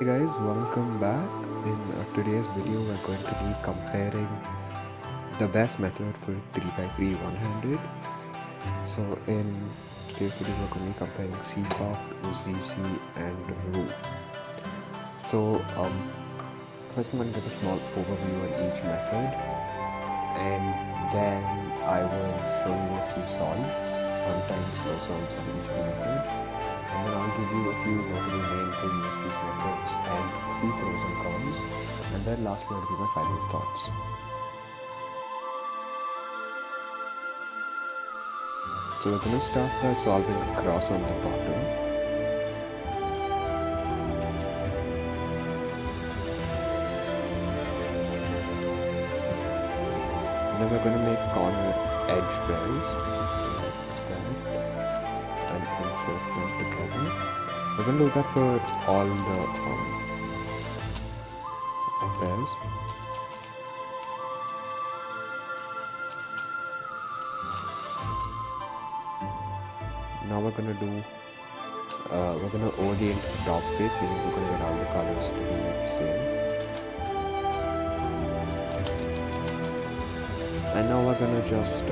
Hey guys, welcome back. In today's video, we're going to be comparing the best method for 3x3 one-handed. So in today's video, we're going to be comparing Siauw, ZZ, and Ru. So first I'm going to give a small overview on each method, and then I will show you a few solves, sometimes slow solves on each method. And then I'll give you a few notable names who use these methods and a few pros and cons. And then lastly, I'll give my final thoughts. So we're going to start by solving a cross on the bottom. And then we're going to make corner edge pairs. And insert them together. We're going to do that for all the pairs. Now we're going to do, we're going to orient the top face, meaning we're going to get all the colors to be the same. And now we're going to just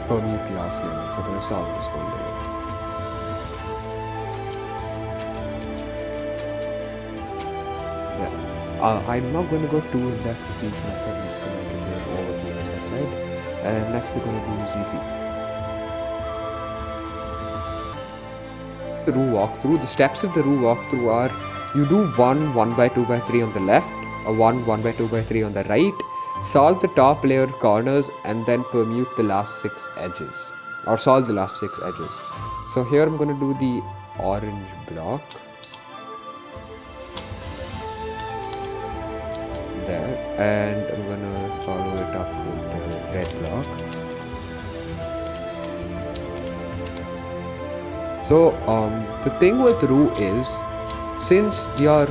permute the last layer, so we're going to solve this whole layer. I'm not going to go too in depth with each method, I'm just going to give you an overview as I said. And next we're going to do ZZ. The Ru walkthrough, the steps of the Ru walkthrough are you do 1/2/3 on the left, a 1/2/3 on the right, solve the top layer corners, and then permute the last 6 edges, or solve the last 6 edges. So here I'm going to do the orange block there, and I'm going to follow it up with the red block. So the thing with Ru is, since your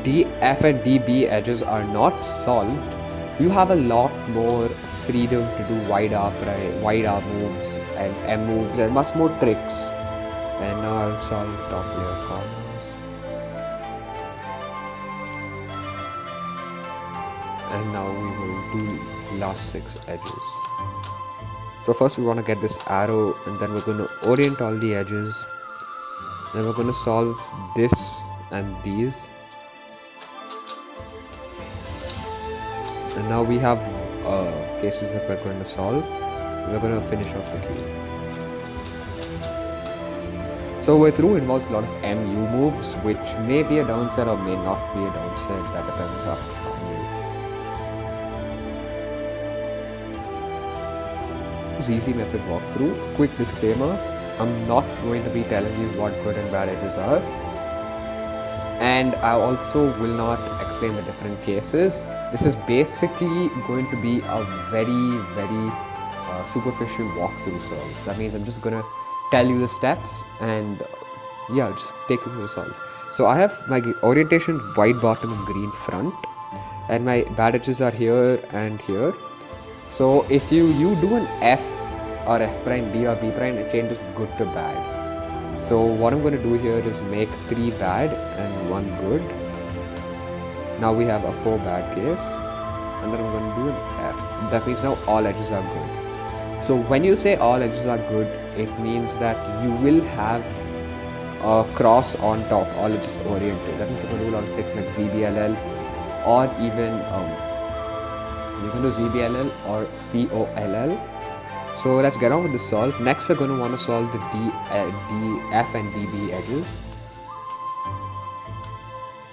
DF and DB edges are not solved, you have a lot more freedom to do wide arm moves and M moves and much more tricks. And now I'll solve top layer corners. And now we will do last 6 edges. So first we want to get this arrow, and then we're going to orient all the edges. Then we're going to solve this and these. And now we have cases that we're going to solve. We're going to finish off the cube. So with Ru involves a lot of MU moves, which may be a downset or may not be a downset. That depends on you. ZZ method walkthrough. Quick disclaimer, I'm not going to be telling you what good and bad edges are, and I also will not explain the different cases. This is basically going to be a very superficial walkthrough solve. That means I'm just going to tell you the steps and yeah, just take it to the solve. So I have my orientation white bottom and green front, and my bad edges are here and here. So if you do an F or F prime B or B prime, it changes good to bad. So what I'm going to do here is make 3 bad and 1 good. Now we have a 4 bad case, and then I'm going to do an F. That means now all edges are good. So when you say all edges are good, it means that you will have a cross on top, all edges oriented. That means you can do a lot of tricks like ZBLL, or even you can do ZBLL or COLL. So let's get on with the solve. Next we're going to want to solve the DF and DB edges.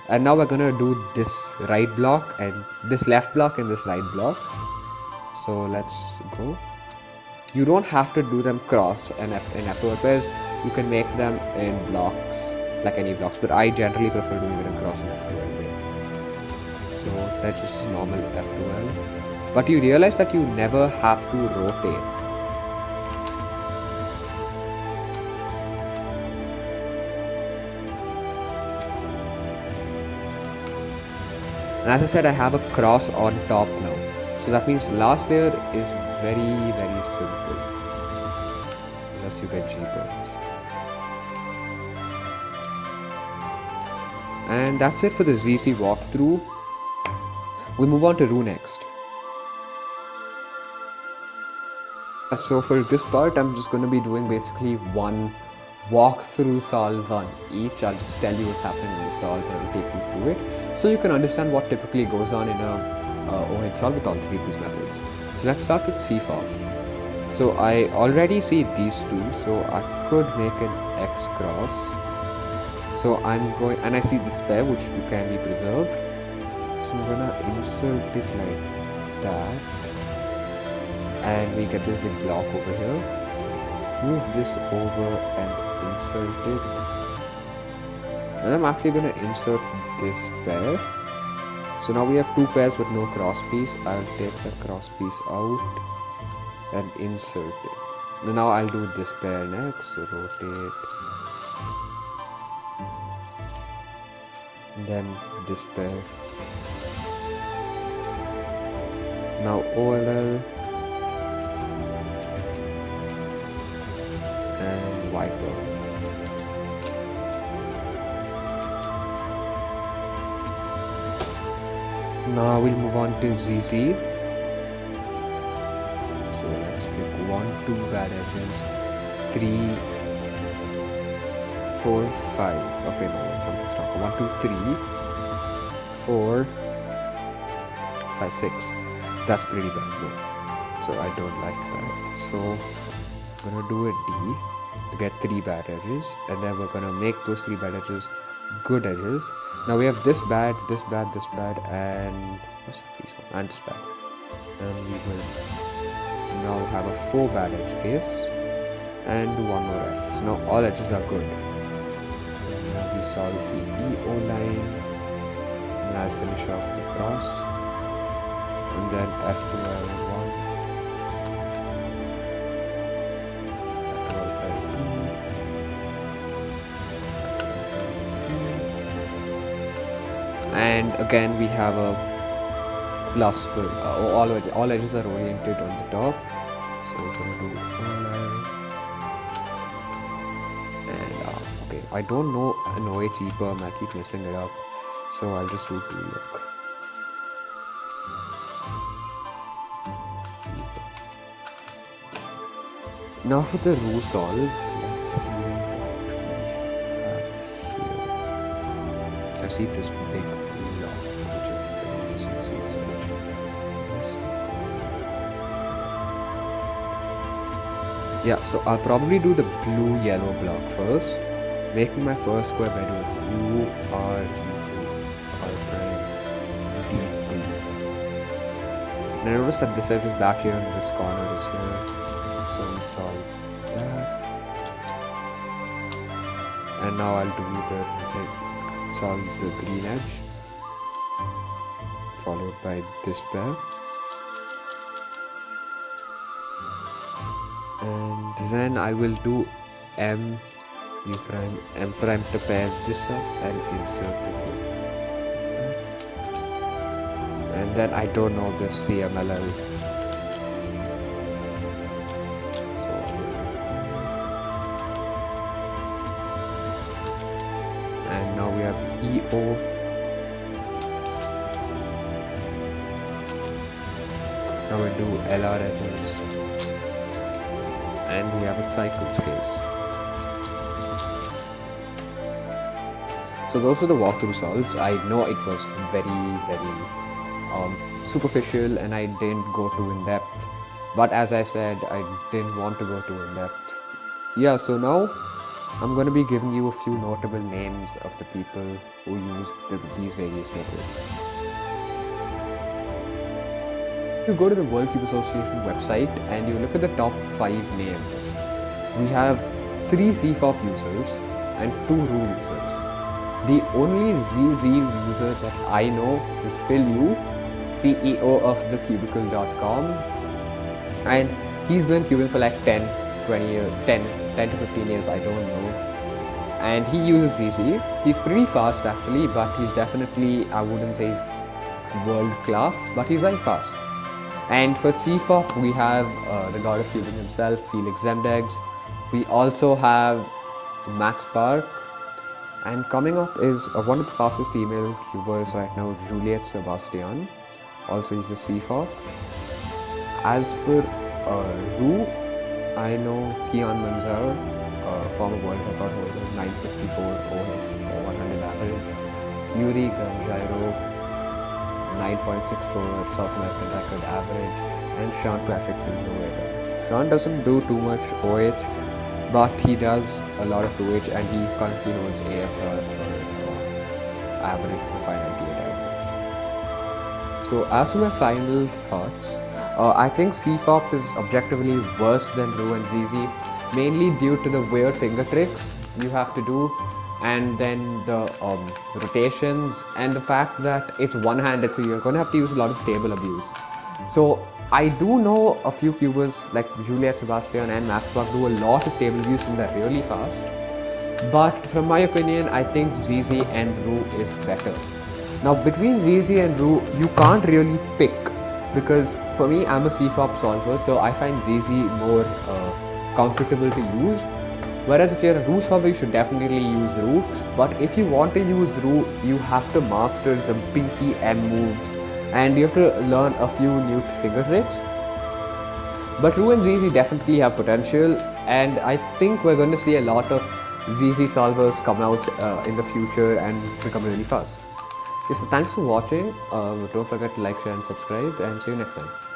And now we're going to do this right block and this left block and this right block. So let's go. You don't have to do them cross and in F2L pairs. You can make them in blocks, like any blocks, but I generally prefer doing it in cross and F2L way. So that's just normal F2L. But you realize that you never have to rotate. And as I said, I have a cross on top now. So that means last layer is very simple. Unless you get G-burns. And that's it for the ZC walkthrough. We move on to Rue next. So for this part, I'm just going to be doing basically one walkthrough solve on each. I'll just tell you what's happening in the solve and I'll take you through it, so you can understand what typically goes on in a overhead solve with all three of these methods. So let's start with Siauw. So I already see these two, so I could make an X cross. So I'm going, and I see this pair which can be preserved. So I'm gonna insert it like that, and we get this big block over here. Move this over and insert it. And I'm actually gonna insert this pair. So now we have two pairs with no cross piece. I'll take the cross piece out and insert it. Now I'll do this pair next. So rotate. And then this pair. Now OLL and wiper. Now we'll move on to ZZ. So let's pick 1, 2 bad edges, 3, 4, 5. Okay, no, something's wrong. 1, 2, 3, 4, 5, 6. That's pretty bad, no. So I don't like that. So I'm gonna do a D to get 3 bad edges, and then we're gonna make those 3 bad edges good edges. Now we have this bad, this bad, this bad, and what's that piece one? And this bad. And we will now have a 4 bad edge case and do one more F. So now all edges are good. And now we solve the EO line, and I'll finish off the cross, and then F2L1, F2L2. And again we have a plus for all edges are oriented on the top, so we're going to do OLL. And okay, I don't know an OH EPERM, I keep messing it up, so I'll just do 2 look. Now for the row solve, let's see what we have here. I see this big block, which is very easy to see this edge. Where's the color? Yeah, so I'll probably do the blue yellow block first, making my first square by doing U, R, U2, R prime, D2. And I notice that this edge is back here and this corner is here. So we solve that, and now I'll do solve the green edge, followed by this pair, and then I will do M prime to pair this up and insert it, and then I don't know the CMLL. EO, now we'll do LR edges, and we have a cycles case. So those are the walkthrough solves. I know it was very superficial and I didn't go too in depth, but as I said, I didn't want to go too in depth. Yeah, so now I'm going to be giving you a few notable names of the people who used these various methods. You go to the World Cube Association website and you look at the top 5 names. We have 3 CFOP users and 2 Rule users. The only ZZ user that I know is Phil Yu, CEO of thecubicle.com, and he's been cubing for like 10 to 15 years, I don't know, and he uses ZZ. He's pretty fast actually, but he's definitely, I wouldn't say he's world class, but he's very fast. And for CFOP, we have the god of cubing himself, Felix Zemdegs. We also have Max Park, And coming up is one of the fastest female cubers right now, Juliette Sebastian. Also, he's a Siauw. As for Rue, I know Kian Manzar, former world record holder, 954 OH or 100 average. Yuri Ganjairo, 9.64 South American record average. And KardtrickKid. Sean doesn't do too much OH, but he does a lot of 2H, and he currently holds ASR for average for 598 average. So as for my final thoughts, I think Siauw is objectively worse than Rue and ZZ, mainly due to the weird finger tricks you have to do, and then the rotations, and the fact that it's one-handed, so you're going to have to use a lot of table abuse. So I do know a few cubers like Juliette Sebastian and Maxbach do a lot of table abuse and they're really fast. But from my opinion, I think ZZ and Rue is better. Now between ZZ and Rue, you can't really pick, because for me, I'm a Siauw solver, so I find ZZ more comfortable to use. Whereas if you're a Rue solver, you should definitely use Rue. But if you want to use Rue, you have to master the pinky M moves, and you have to learn a few new finger tricks. But Rue and ZZ definitely have potential, and I think we're going to see a lot of ZZ solvers come out in the future and become really fast. Okay, so thanks for watching. Don't forget to like, share and subscribe, and see you next time.